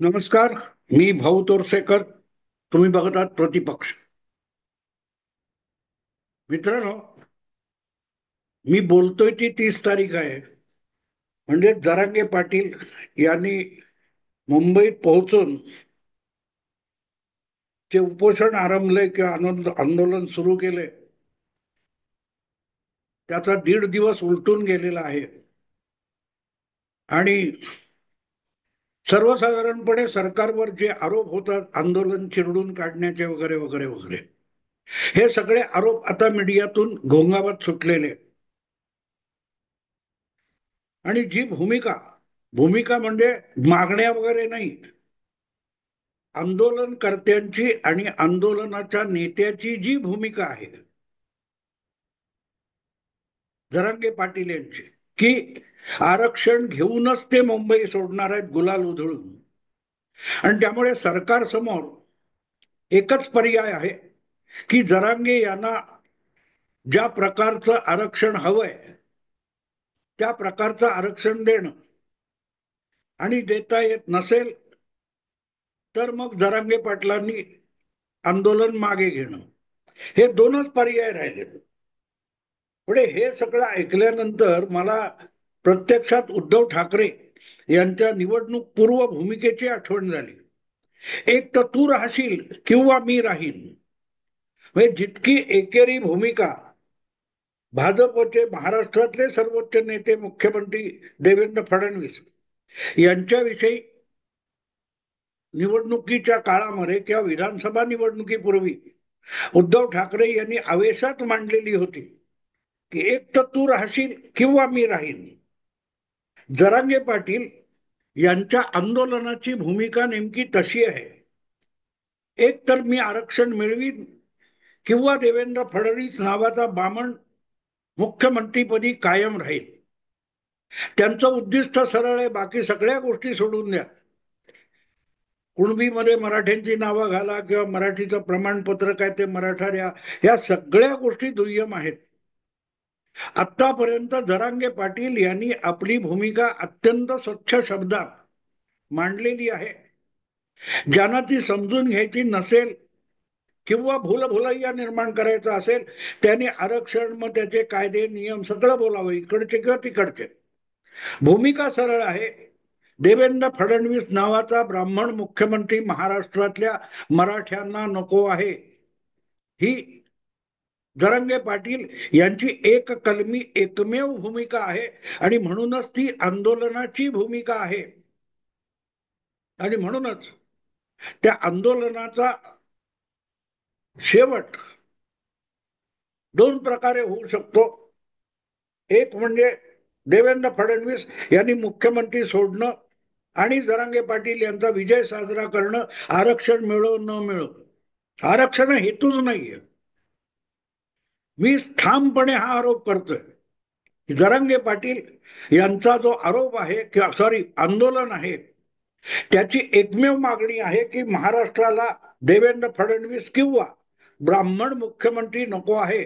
नमस्कार. मी भाऊ तोरसेकर. तुम्ही बघत आहात प्रतिपक्ष. मित्रांनो, मी बोलतोय ती 30 तारीख आहे. म्हणजे जरांगे पाटील यांनी मुंबईत पोहोचून जे उपोषण आरंभले किंवा आंदोलन सुरू केले, त्याचा 1.5 दिवस उलटून गेलेला आहे. आणि सर्वसाधारणपणे सरकारवर जे आरोप होतात आंदोलन चिरडून काढण्याचे वगैरे वगैरे वगैरे, हे सगळे आरोप आता मीडियातून घोंगावत सुटलेले. आणि जी भूमिका भूमिका म्हणजे मागण्या वगैरे नाही, आंदोलनकर्त्यांची आणि आंदोलनाच्या नेत्याची जी भूमिका आहे जरांगे पाटील यांची, की आरक्षण घेऊनच ते मुंबई सोडणार आहेत गुलाल उधळून. आणि त्यामुळे सरकार समोर एकच पर्याय आहे की जरांगे यांना ज्या प्रकारचं आरक्षण हवंय त्या प्रकारचं आरक्षण देणं, आणि देता येत नसेल तर मग जरांगे पाटलांनी आंदोलन मागे घेणं. हे दोनच पर्याय राहिले. पुढे हे सगळं ऐकल्यानंतर मला प्रत्यक्षात उद्धव ठाकरे यांच्या निवडणूक पूर्व भूमिकेची आठवण झाली. एक तर तू राहशील किंवा मी राहीन, म्हणजे जितकी एकेरी भूमिका भाजपचे महाराष्ट्रातले सर्वोच्च नेते मुख्यमंत्री देवेंद्र फडणवीस यांच्याविषयी निवडणुकीच्या काळामध्ये किंवा विधानसभा निवडणुकीपूर्वी उद्धव ठाकरे यांनी आवेशात मांडलेली होती की एक तर तू राहशील किंवा मी राहीन. जरांगे पाटील यांच्या आंदोलनाची भूमिका नेमकी तशी आहे. एक तर मी आरक्षण मिळवीन किंवा देवेंद्र फडणवीस नावाचा बामण मुख्यमंत्रीपदी कायम राहील. त्यांचं उद्दिष्ट सरळ आहे, बाकी सगळ्या गोष्टी सोडून द्या. कुणबीमध्ये मराठ्यांची नावं घाला किंवा मराठीचं प्रमाणपत्र काय ते मराठा द्या, या सगळ्या गोष्टी दुय्यम आहेत. आतापर्यंत जरांगे पाटील यांनी आपली भूमिका अत्यंत स्वच्छ शब्दात मांडलेली आहे. ज्यांना ती समजून घ्यायची नसेल किंवा भूलभुलैया निर्माण करायचा असेल त्यांनी आरक्षण, मग त्याचे कायदे नियम सगळं बोलावं, इकडचे किंवा तिकडचे. भूमिका सरळ आहे. देवेंद्र फडणवीस नावाचा ब्राह्मण मुख्यमंत्री महाराष्ट्रातल्या मराठ्यांना नको आहे, ही जरांगे पाटील यांची एक कलमी एकमेव भूमिका आहे. आणि म्हणूनच ती आंदोलनाची भूमिका आहे. आणि म्हणूनच त्या आंदोलनाचा शेवट दोन प्रकारे होऊ शकतो. एक म्हणजे देवेंद्र फडणवीस यांनी मुख्यमंत्री सोडणं आणि जरांगे पाटील यांचा विजय साजरा करणं, आरक्षण मिळो न मिळो. आरक्षण हेतूच नाहीये. मी ठामपणे हा आरोप करतोय. जरांगे पाटील यांचा जो आरोप आहे किंवा आंदोलन आहे, त्याची एकमेव मागणी आहे की महाराष्ट्राला देवेंद्र फडणवीस किंवा ब्राह्मण मुख्यमंत्री नको आहे.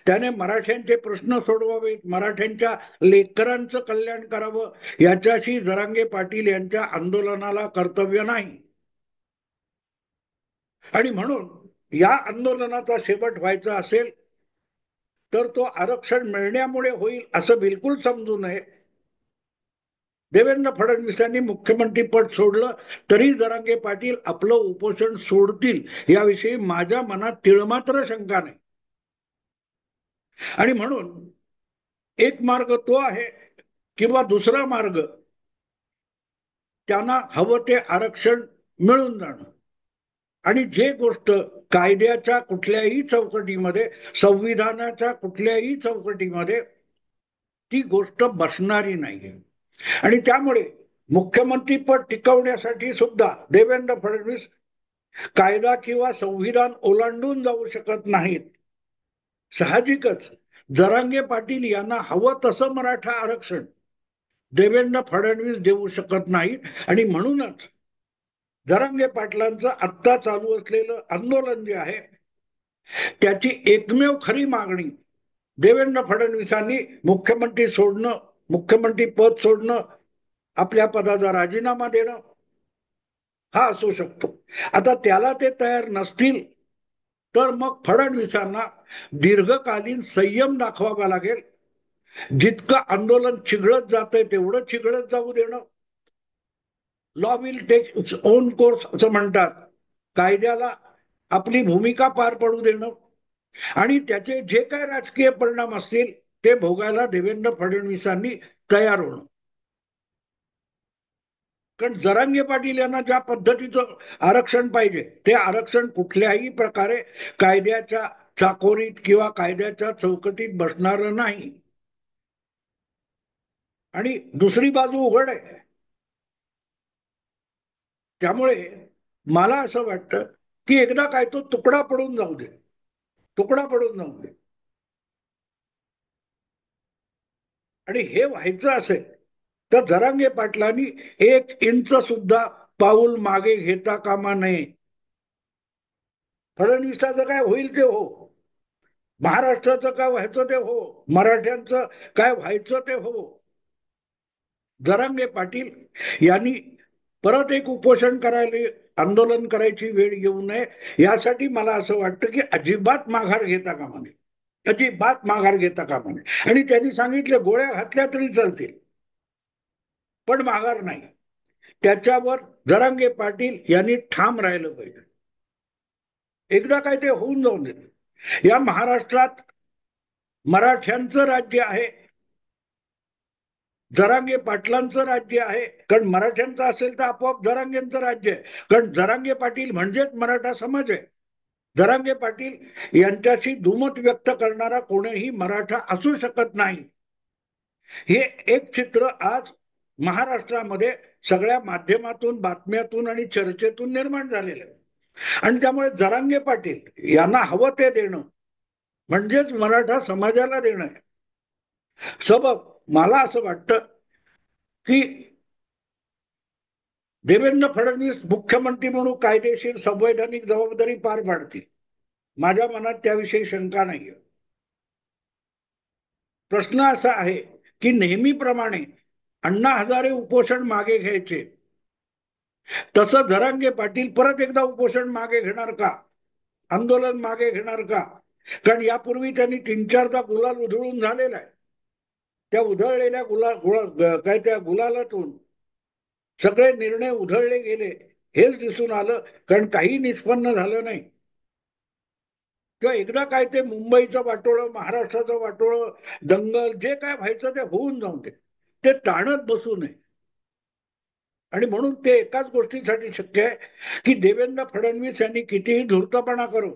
त्याने मराठ्यांचे प्रश्न सोडवावेत, मराठ्यांच्या लेकरांचं कल्याण करावं, याच्याशी जरांगे पाटील यांच्या आंदोलनाला कर्तव्य नाही. आणि म्हणून या आंदोलनाचा शेवट व्हायचा असेल तर तो आरक्षण मिळण्यामुळे होईल असं बिलकुल समजू नये. देवेंद्र फडणवीसांनी मुख्यमंत्री पद सोडलं तरी जरांगे पाटील आपलं उपोषण सोडतील याविषयी माझ्या मनात तिळमात्र शंका नाही. आणि म्हणून एक मार्ग तो आहे, किंवा दुसरा मार्ग त्यांना हवं ते आरक्षण मिळून जाणं. आणि जे गोष्ट कायद्याच्या कुठल्याही चौकटीमध्ये, संविधानाच्या कुठल्याही चौकटीमध्ये ती गोष्ट बसणारी नाहीये. आणि त्यामुळे मुख्यमंत्रीपद टिकवण्यासाठी सुद्धा देवेंद्र फडणवीस कायदा किंवा संविधान ओलांडून जाऊ शकत नाहीत. साहजिकच जरांगे पाटील यांना हवं तसं मराठा आरक्षण देवेंद्र फडणवीस देऊ शकत नाहीत. आणि म्हणूनच जरांगे पाटलांचं आत्ता चालू असलेलं आंदोलन जे आहे त्याची एकमेव खरी मागणी देवेंद्र फडणवीसांनी मुख्यमंत्री सोडणं, मुख्यमंत्री पद सोडणं, आपल्या पदाचा राजीनामा देणं, हा असू शकतो. आता त्याला ते तयार नसतील तर मग फडणवीसांना दीर्घकालीन संयम दाखवावा लागेल. जितकं आंदोलन चिघळत जातंय तेवढं चिघळत जाऊ देणं. Law will take its own course असं म्हणतात. कायद्याला आपली भूमिका पार पडू देणं आणि त्याचे जे काय राजकीय परिणाम असतील ते भोगायला देवेंद्र फडणवीसांनी तयार होणं. कारण जरांगे पाटील यांना ज्या पद्धतीचं आरक्षण पाहिजे ते आरक्षण कुठल्याही प्रकारे कायद्याच्या चाकोरीत किंवा कायद्याच्या चौकटीत बसणारं नाही. आणि दुसरी बाजू उघड आहे. त्यामुळे मला असं वाटतं की एकदा काय तो तुकडा पडून जाऊ दे, तुकडा पडून जाऊ दे. आणि हे व्हायचं असेल तर जरांगे पाटलांनी 1 इंच सुद्धा पाऊल मागे घेता कामा नये. फडणवीसाचं काय होईल ते हो, महाराष्ट्राचं काय व्हायचं ते हो, मराठ्यांचं काय व्हायचं ते हो. जरांगे पाटील यांनी परत एक उपोषण करायला, आंदोलन करायची वेळ येऊ नये यासाठी मला असं वाटतं की अजिबात माघार घेता कामा नये, अजिबात माघार घेता कामा नये. आणि त्यांनी सांगितले गोळ्या घातल्या तरी चालतील पण माघार नाही. त्याच्यावर जरांगे पाटील यांनी ठाम राहिलं पाहिजे. एकदा काय ते होऊन जाऊन देत. या महाराष्ट्रात मराठ्यांचं राज्य आहे, जरांगे पाटलांचं राज्य आहे. कारण मराठ्यांचं असेल तर आपोआप जरांगेंचं राज्य आहे. कारण जरांगे पाटील म्हणजेच मराठा समाज आहे. जरांगे पाटील यांच्याशी दुमत व्यक्त करणारा कोणीही मराठा असू शकत नाही. हे एक चित्र आज महाराष्ट्रामध्ये सगळ्या माध्यमातून, बातम्यातून आणि चर्चेतून निर्माण झालेलं आहे. आणि त्यामुळे जरांगे पाटील यांना हवं ते देणं म्हणजेच मराठा समाजाला देणं आहे. सबब मला असं वाटतं की देवेंद्र फडणवीस मुख्यमंत्री म्हणून कायदेशीर संवैधानिक जबाबदारी पार पाडतील. माझ्या मनात त्याविषयी शंका नाहीये. प्रश्न असा आहे की नेहमीप्रमाणे अण्णा हजारे उपोषण मागे घ्यायचे तसं जरांगे पाटील परत एकदा उपोषण मागे घेणार का, आंदोलन मागे घेणार का? कारण यापूर्वी त्यांनी 3-4दा गुलाल उधळून झालेला आहे. त्या उधळलेल्या काय त्या गुलालातून सगळे निर्णय उधळले गेले हेच दिसून आलं. कारण काही निष्पन्न झालं नाही. किंवा एकदा काय ते मुंबईचं वाटोळं, महाराष्ट्राचं वाटोळं, दंगल जे काय व्हायचं ते होऊन जाऊन ते ताणत बसू नये. आणि म्हणून ते एकाच गोष्टीसाठी शक्य आहे की देवेंद्र फडणवीस यांनी कितीही धूर्तपणा करो,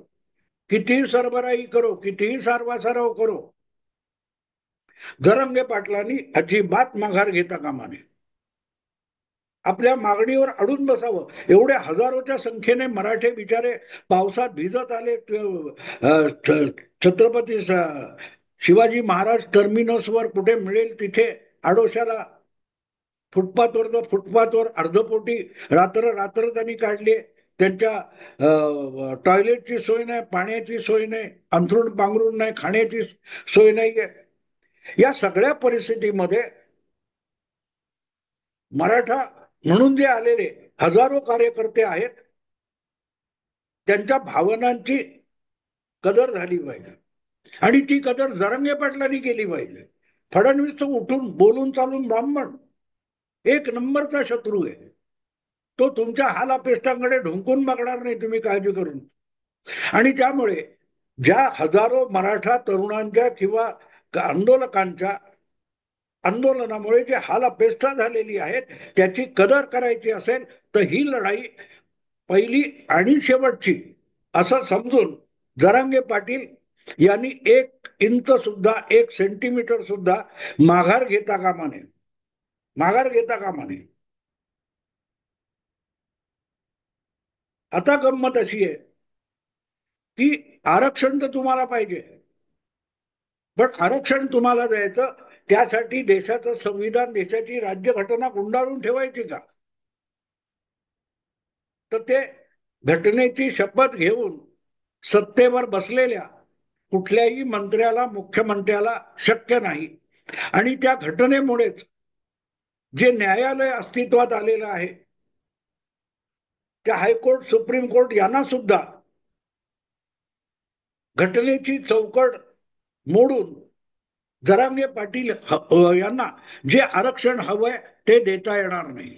कितीही सरबराई करो, कितीही सारवासारव करो, जरांगे पाटलांनी अजिबात माघार घेता कामा नये. आपल्या मागणीवर अडून बसावं. एवढे हजारोच्या संख्येने मराठे बिचारे पावसात भिजत आले छत्रपती शिवाजी महाराज टर्मिनसवर कुठे मिळेल तिथे आडोशाला फुटपाथवर अर्धपोटी रात्र रात्र त्यांनी काढली. त्यांच्या टॉयलेटची सोय नाही, पाण्याची सोय नाही, अंथरूण पांघरूण नाही, खाण्याची सोय नाही. या सगळ्या परिस्थितीमध्ये मराठा म्हणून जे आलेले हजारो कार्यकर्ते आहेत त्यांच्या भावनांची कदर झाली पाहिजे. आणि ती कदर जरांगे पाटलांनी केली पाहिजे. फडणवीस उठून बोलून चालून ब्राह्मण 1 नंबरचा शत्रू आहे. तो तुमच्या हालापेष्टांकडे ढुंकून बघणार नाही, तुम्ही काळजी करून. आणि त्यामुळे ज्या हजारो मराठा तरुणांच्या किंवा आंदोलकांच्या आंदोलनामुळे जे हालापेष्टा झालेली आहेत त्याची कदर करायची असेल तर ही लढाई पहिली आणि शेवटची असं समजून जरांगे पाटील यांनी 1 इंच सुद्धा, 1 सेंटीमीटर सुद्धा माघार घेता कामा नये, माघार घेता कामा नये. आता गंमत अशी आहे की आरक्षण तर तुम्हाला पाहिजे, पण आरक्षण तुम्हाला द्यायचं त्यासाठी देशाचं संविधान, देशाची राज्यघटना गुंडाळून ठेवायची का? तर ते घटनेची शपथ घेऊन सत्तेवर बसलेल्या कुठल्याही मंत्र्याला, मुख्यमंत्र्याला शक्य नाही. आणि त्या घटनेमुळेच जे न्यायालय अस्तित्वात आलेलं आहे त्या हायकोर्ट सुप्रीम कोर्ट यांना सुद्धा घटनेची चौकट मोडून जरांगे पाटील यांना जे आरक्षण हवंय ते देता येणार नाही.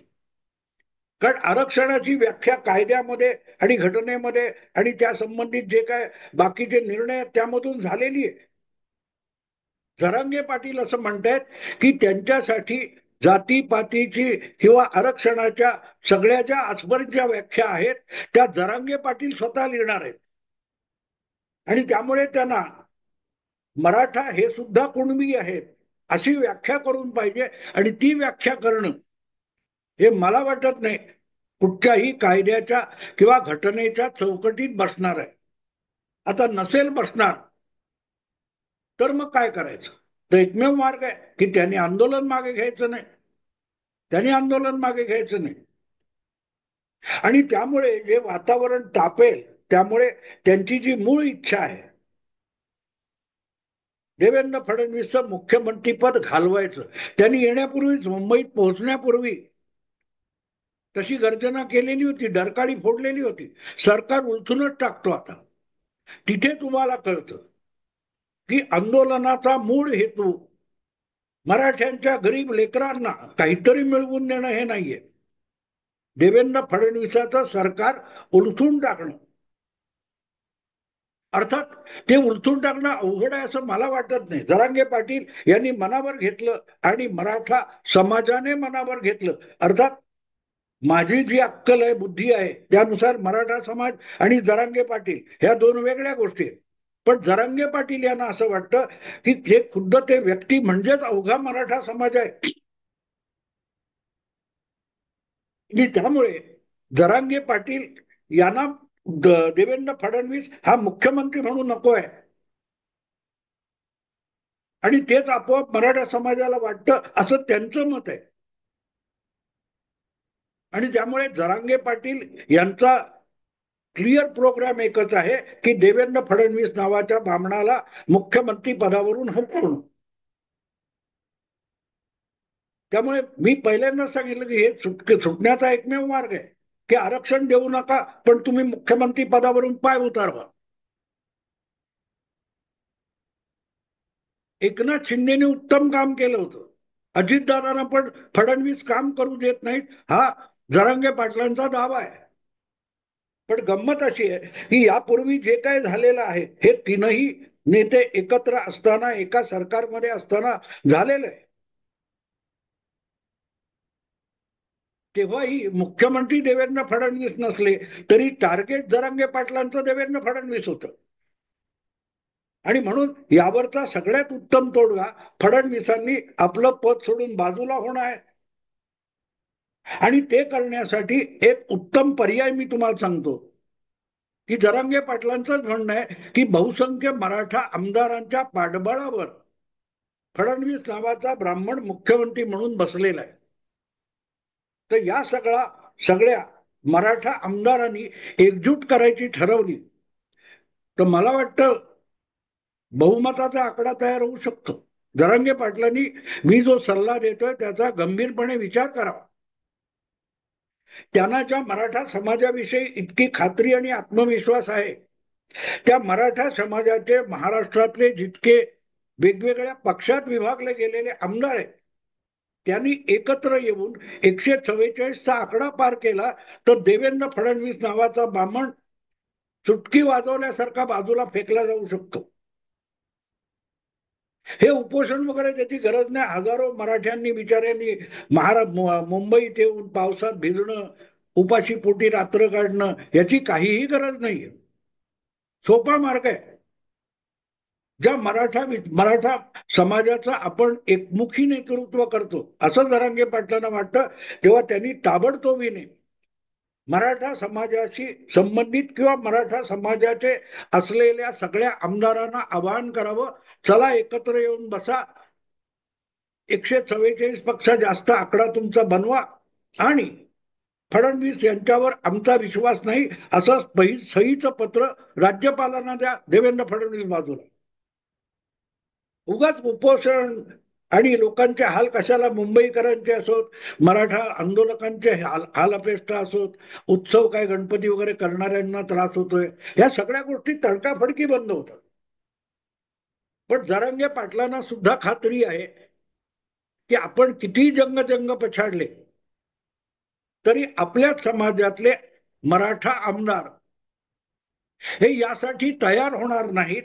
कारण आरक्षणाची व्याख्या कायद्यामध्ये आणि घटनेमध्ये आणि त्या संबंधित जे काय बाकीचे निर्णय त्यामधून झालेली आहे. जरांगे पाटील असं म्हणतायत की त्यांच्यासाठी जातीपातीची किंवा आरक्षणाच्या सगळ्या ज्या आजपर्यंतच्या व्याख्या आहेत त्या जरांगे पाटील स्वतः लिहिणार आहेत. आणि त्यामुळे त्यांना मराठा हे सुद्धा कुणबी आहेत अशी व्याख्या करून पाहिजे. आणि ती व्याख्या करणं हे मला वाटत नाही कुठच्याही कायद्याच्या किंवा घटनेच्या चौकटीत बसणार आहे. आता नसेल बसणार तर मग काय करायचं? तर एकमेव मार्ग आहे की त्यांनी आंदोलन मागे घ्यायचं नाही. त्यांनी आंदोलन मागे घ्यायचं नाही. आणि त्यामुळे जे वातावरण तापेल त्यामुळे त्यांची जी मूळ इच्छा आहे देवेंद्र फडणवीसचं मुख्यमंत्रीपद घालवायचं, त्यांनी येण्यापूर्वीच मुंबईत पोहोचण्यापूर्वी तशी गर्जना केलेली होती, डरकाळी फोडलेली होती. सरकार उलथूनच टाकतो आता. तिथे तुम्हाला कळतं की आंदोलनाचा मूळ हेतू मराठ्यांच्या गरीब लेकरांना काहीतरी मिळवून देणं हे नाहीये. देवेंद्र फडणवीसाचं सरकार उलथून टाकणं. अर्थात ते उलथून टाकणं अवघड आहे असं मला वाटत नाही. जरांगे पाटील यांनी मनावर घेतलं आणि मराठा समाजाने मनावर घेतलं. अर्थात माझी जी अक्कल आहे बुद्धी आहे त्यानुसार मराठा समाज आणि जरांगे पाटील ह्या दोन वेगळ्या गोष्टी आहेत. पण जरांगे पाटील यांना असं वाटतं की हे खुद्द ते व्यक्ती म्हणजेच अवघा मराठा समाज आहे. आणि त्यामुळे जरांगे पाटील यांना देवेंद्र फडणवीस हा मुख्यमंत्री म्हणून नको आहे. आणि तेच आपोआप मराठा समाजाला वाटतं असं त्यांचं मत आहे. आणि त्यामुळे जरांगे पाटील यांचा क्लिअर प्रोग्राम एकच आहे की देवेंद्र फडणवीस नावाच्या बामणाला मुख्यमंत्री पदावरून हटवणं. त्यामुळे मी पहिल्यांदा सांगितलं की हे सुटण्याचा एकमेव मार्ग आहे की आरक्षण देऊ नका पण तुम्ही मुख्यमंत्री पदावरून पाय उतारवा. एकनाथ शिंदेने उत्तम काम केलं होतं. अजितदादांना पण फडणवीस काम करू देत नाहीत हा जरांगे पाटलांचा दावा आहे. पण गंमत अशी आहे की यापूर्वी जे काय झालेलं आहे हे तीनही नेते एकत्र असताना एका सरकारमध्ये असताना झालेलं आहे. तेव्हाही मुख्यमंत्री देवेंद्र फडणवीस नसले तरी टार्गेट जरांगे पाटलांचं देवेंद्र फडणवीस होतं. आणि म्हणून यावरचा सगळ्यात उत्तम तोडगा फडणवीसांनी आपलं पद सोडून बाजूला होणं आहे. आणि ते करण्यासाठी एक उत्तम पर्याय मी तुम्हाला सांगतो की जरांगे पाटलांचंच म्हणणं आहे की बहुसंख्य मराठा आमदारांच्या पाठबळावर फडणवीस नावाचा ब्राह्मण मुख्यमंत्री म्हणून बसलेला आहे. तर या सगळ्या मराठा आमदारांनी एकजूट करायची ठरवली तर मला वाटतं बहुमताचा आकडा तयार होऊ शकतो. जरांगे पाटलांनी मी जो सल्ला देतोय त्याचा गंभीरपणे विचार करावा. त्यांना ज्या मराठा समाजाविषयी इतकी खात्री आणि आत्मविश्वास आहे त्या मराठा समाजाचे महाराष्ट्रातले जितके वेगवेगळ्या पक्षात विभागले गेलेले आमदार आहेत त्यांनी एकत्र येऊन 144चा आकडा पार केला तर देवेंद्र फडणवीस नावाचा ब्राह्मण चुटकी वाजवल्यासारखा बाजूला फेकला जाऊ शकतो. हे उपोषण वगैरे त्याची गरज नाही. हजारो मराठ्यांनी बिचाऱ्यांनी मुंबईत येऊन पावसात भिजणं उपाशी पोटी रात्र काढणं याची काहीही गरज नाहीये. सोपा मार्ग आहे. ज्या मराठा समाजाचं आपण एकमुखी नेतृत्व करतो असं जरांगे पाटलांना वाटतं तेव्हा त्यांनी ताबडतोबीने मराठा समाजाशी संबंधित किंवा मराठा समाजाचे असलेल्या सगळ्या आमदारांना आवाहन करावं, चला एकत्र येऊन बसा, 144 पेक्षा जास्त आकडा तुमचा बनवा आणि फडणवीस यांच्यावर आमचा विश्वास नाही असं सहीचं पत्र राज्यपालांना द्या. देवेंद्र फडणवीस बाजूला. उगाच उपोषण आणि लोकांचे हाल कशाला, मुंबईकरांचे असोत, मराठा आंदोलकांचे हाल अपेष्टा असोत, उत्सव काय गणपती वगैरे करणाऱ्यांना त्रास होतोय, ह्या सगळ्या गोष्टी तडकाफडकी बंद होतात. पण जरांगे पाटलांना सुद्धा खात्री आहे की आपण किती जंग पछाडले तरी आपल्याच समाजातले मराठा आमदार हे यासाठी तयार होणार नाहीत.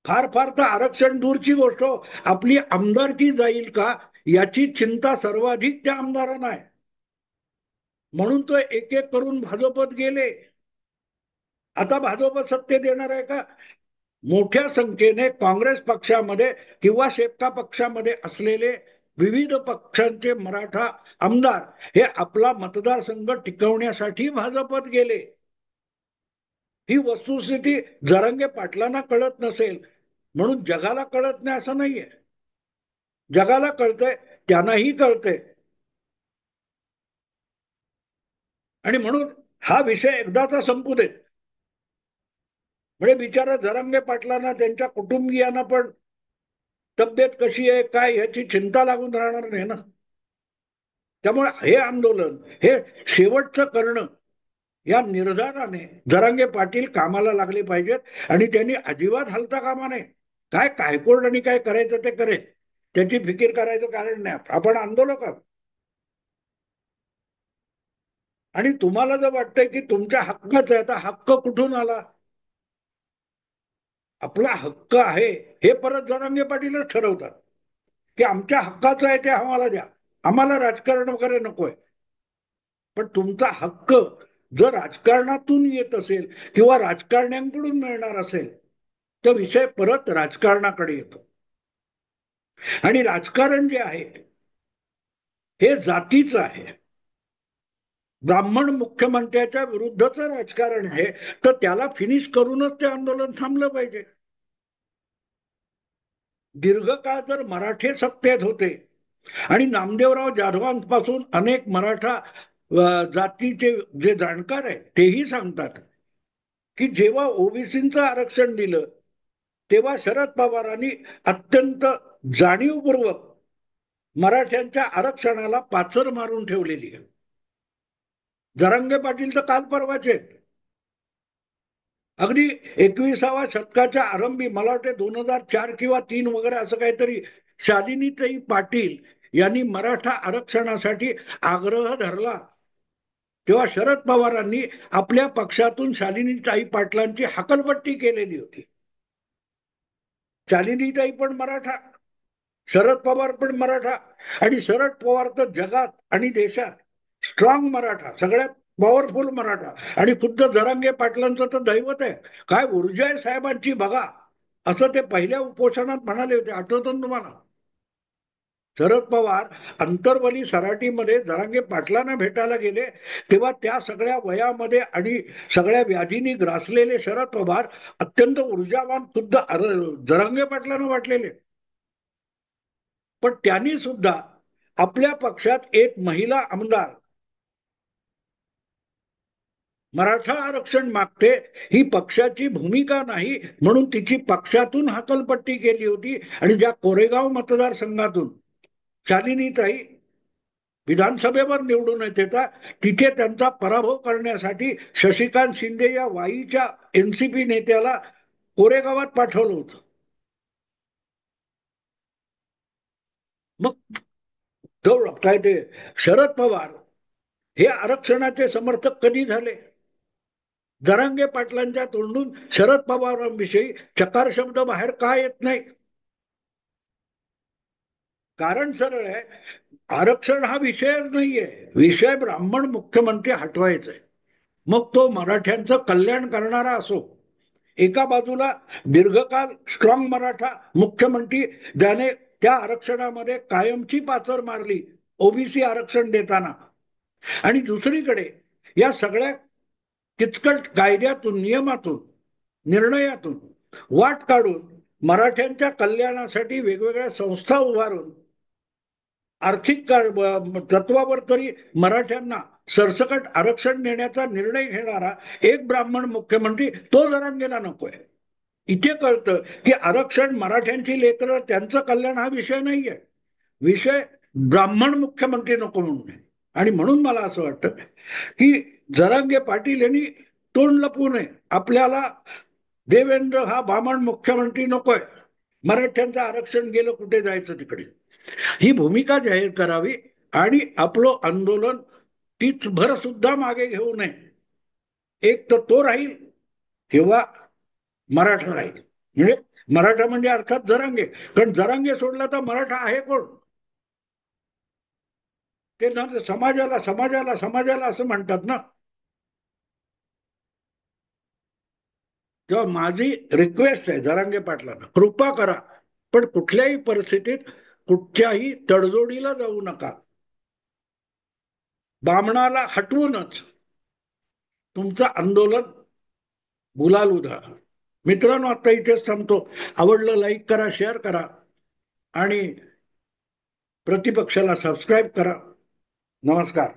फार फार तर आरक्षण दूरची गोष्ट, आपली आमदारकी जाईल का याची चिंता सर्वाधिक त्या आमदारांना आहे. म्हणून तो एक एक करून भाजपत गेले. आता भाजप सत्तेत येणार आहे का? मोठ्या संख्येने काँग्रेस पक्षामध्ये किंवा शेपका पक्षामध्ये असलेले विविध पक्षांचे मराठा आमदार हे आपला मतदारसंघ टिकवण्यासाठी भाजपत गेले. ही वस्तुस्थिती जरांगे पाटलांना कळत नसेल म्हणून जगाला कळत नाही असं नाहीये. जगाला कळतंय, त्यांनाही कळतंय. आणि म्हणून हा विषय एकदाचा संपू देत. म्हणजे बिचारा जरांगे पाटलांना, त्यांच्या कुटुंबियांना पण तब्येत कशी आहे काय ह्याची चिंता लागून राहणार नाही ना. त्यामुळे हे आंदोलन हे शेवटचं करणं या निर्धाराने जरांगे पाटील कामाला लागले पाहिजेत आणि त्यांनी अजिबात हलता कामा नये. काय कायकोर्ट आणि काय करायचं ते करेल, त्याची फिकीर करायचं कारण नाही. आपण आंदोलक आहोत. आणि तुम्हाला जर वाटतंय की तुमच्या हक्काच आहे, तर हक्क कुठून आला? आपला हक्क आहे हे परत जरांगे पाटीलच ठरवतात की आमच्या हक्काचं आहे ते आम्हाला द्या, आम्हाला राजकारण वगैरे नकोय. पण तुमचा हक्क जर राजकारणातून येत असेल किंवा राजकारण्यांकडून मिळणार असेल तर विषय परत राजकारणाकडे येतो. आणि राजकारण जे आहे हे जातीचं आहे. ब्राह्मण मुख्यमंत्र्याच्या विरुद्धचं राजकारण आहे, तर त्याला फिनिश करूनच ते आंदोलन थांबलं पाहिजे. दीर्घकाळ जर मराठे सत्तेत होते आणि नामदेवराव जाधवांपासून अनेक मराठा जातीचे जे जाणकार आहेत तेही सांगतात की जेव्हा ओबीसीचं आरक्षण दिलं तेव्हा शरद पवारांनी अत्यंत जाणीवपूर्वक मराठ्यांच्या आरक्षणाला पाचर मारून ठेवलेली आहे. जरांगे पाटील तर काल परवाचे. अगदी 21व्या शतकाच्या आरंभी, मला वाटते 2004 किंवा 3 वगैरे असं काहीतरी, शालिनीताई पाटील यांनी मराठा आरक्षणासाठी आग्रह धरला तेव्हा शरद पवारांनी आपल्या पक्षातून शालिनीताई पाटलांची हकलपट्टी केलेली होती. शालिनीताई पण मराठा, शरद पवार पण मराठा, आणि शरद पवार तर जगात आणि देशात स्ट्रॉंग मराठा, सगळ्यात पॉवरफुल मराठा. आणि खुद्द जरांगे पाटलांचं तर दैवत आहे. काय ऊर्जा आहे साहेबांची बघा, असं ते पहिल्या उपोषणात म्हणाले होते. आठवतं ना तुम्हाला? शरद पवार अंतरवली सराटीमध्ये जरांगे पाटलांना भेटायला गेले तेव्हा त्या सगळ्या वयामध्ये आणि सगळ्या व्याधींनी ग्रासलेले शरद पवार अत्यंत ऊर्जावान खुद्द जरांगे पाटलांना वाटलेले. पण त्यांनी सुद्धा आपल्या पक्षात एक महिला आमदार मराठा आरक्षण मागते ही पक्षाची भूमिका नाही म्हणून तिची पक्षातून हकलपट्टी केली होती. आणि ज्या कोरेगाव मतदारसंघातून शालिनीताई विधानसभेवर निवडून येतात तिथे त्यांचा पराभव करण्यासाठी शशिकांत शिंदे या वाईच्या एनसीपी नेत्याला कोरेगावात पाठवलं होतं. मग काय ते शरद पवार हे आरक्षणाचे समर्थक कधी झाले? जरांगे पाटलांच्या तोंडून शरद पवारांविषयी चकार शब्द बाहेर का येत नाही? कारण सरळ आहे, आरक्षण हा विषयच नाहीये. विषय ब्राह्मण मुख्यमंत्री हटवायचा आहे. मग तो मराठ्यांचं कल्याण करणारा असो. एका बाजूला दीर्घकाळ स्ट्रॉंग मराठा मुख्यमंत्री ज्याने त्या आरक्षणामध्ये कायमची पाचर मारली ओबीसी आरक्षण देताना, आणि दुसरीकडे या सगळ्या किचकट कायद्यातून, नियमातून, निर्णयातून वाट काढून मराठ्यांच्या कल्याणासाठी वेगवेगळ्या संस्था उभारून आर्थिक तत्वावर तरी मराठ्यांना सरसकट आरक्षण देण्याचा निर्णय घेणारा एक ब्राह्मण मुख्यमंत्री तो जरांगेला नकोय. इथे कळतं की आरक्षण मराठ्यांची लेकरं त्यांचं कल्याण हा विषय नाहीये. विषय ब्राह्मण मुख्यमंत्री नको म्हणून आहे. आणि म्हणून मला असं वाटतं की जरांगे पाटील यांनी तोंड लपवू नये. आपल्याला देवेंद्र हा ब्राह्मण मुख्यमंत्री नकोय, मराठ्यांचं आरक्षण गेलं कुठे जायचं तिकडे, ही भूमिका जाहीर करावी आणि आपलं आंदोलन तीच भर सुद्धा मागे घेऊ नये. एक तर तो राहील किंवा मराठा राहील. म्हणजे मराठा म्हणजे अर्थात जरांगे, कारण जरांगे सोडला तर मराठा आहे कोण? ते ना समाजाला समाजाला समाजाला असं म्हणतात ना. तेव्हा माझी रिक्वेस्ट आहे जरांगे पाटलांना, कृपा करा, पण कुठल्याही परिस्थितीत कुठच्याही तडजोडीला जाऊ नका. बामणाला हटवूनच तुमचं आंदोलन गुलाल उधळा. मित्रांनो, आता इथेच थांबतो. आवडलं लाईक करा, शेअर करा आणि प्रतिपक्षाला सबस्क्राईब करा. नमस्कार.